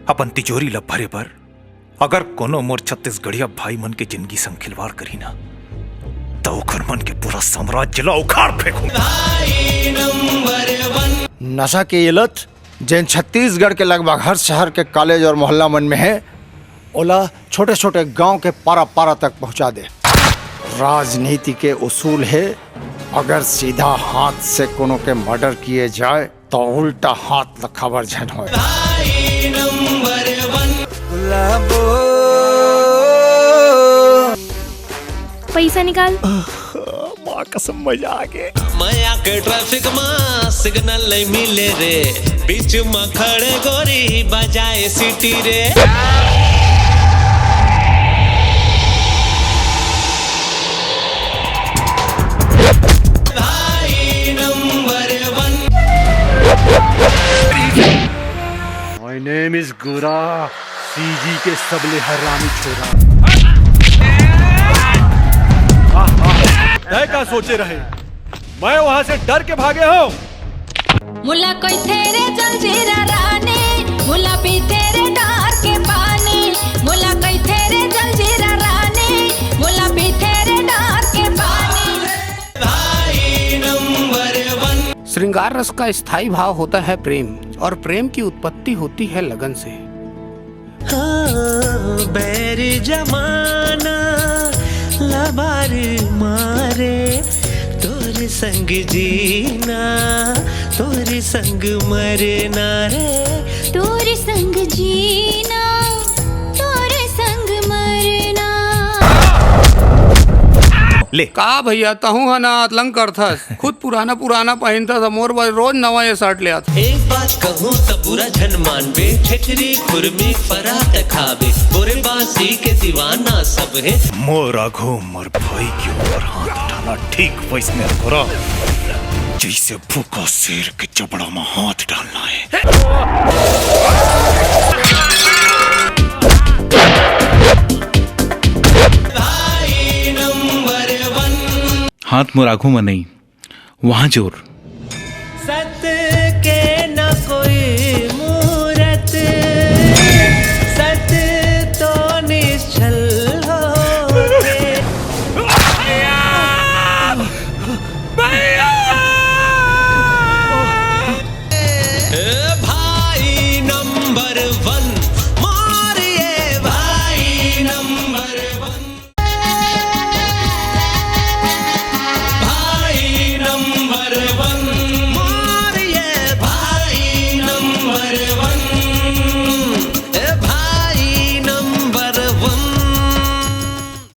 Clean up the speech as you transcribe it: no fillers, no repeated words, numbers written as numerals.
अपन तिजोरी ला भरे पर अगर कोनो मोर छत्तीसगढ़िया भाई मन के जिंदगी संग खिलवाड़ करी ना तो ओकर मन के पूरा साम्राज्य ला उखाड़ फेंकू। नशा की ये लत जैन छत्तीसगढ़ के लगभग हर शहर के कॉलेज और मोहल्ला मन में है, ओला छोटे छोटे गांव के पारा पारा तक पहुंचा दे। राजनीति के उसूल है, अगर सीधा हाथ से कोनो के मर्डर किए जाए तो उल्टा हाथ खबर झन हो। पैसा निकाल। माँ कसम मजा आ गए। माया के ट्रैफिक में सिग्नल नहीं मिले रे, बीच में खड़े गोरी बजाए सिटी रे। My name is गोरा, सीजी के सबले हरामी छोरा। क्या सोचे रहे, मैं वहाँ से डर के भागे हूँ। मुला कोई तेरे जंजीरा रानी, मुला पी तेरे डार के पानी, मुला कोई तेरे जंजीरा रानी, मुला पी तेरे डार के पानी। श्रृंगार रस का स्थायी भाव होता है प्रेम, और प्रेम की उत्पत्ति होती है लगन से। बैर जमाना लबार मारे, तोरे संग जीना तोरे संग मरना रे, तोरे संग जीना तोरे संग मरना। ले का भैया तहु है ना अतलंग करथस, खुद पुराना पुराना पहनता था, मोर भाई रोज नवा ये शर्ट ले आता। एक बात कहूँ तो बुरा जन मानबे, ठेकरी खुरमी परात खावे, बोरे बासी के दीवाना सब है। मोर आघो मोर भाई के ऊपर हाथ उठाना ठीक वैसने करो जैसे भूखा शेर के जबड़ा में हाथ डालना है। हाथ मोर आघू में नहीं, वहां जोर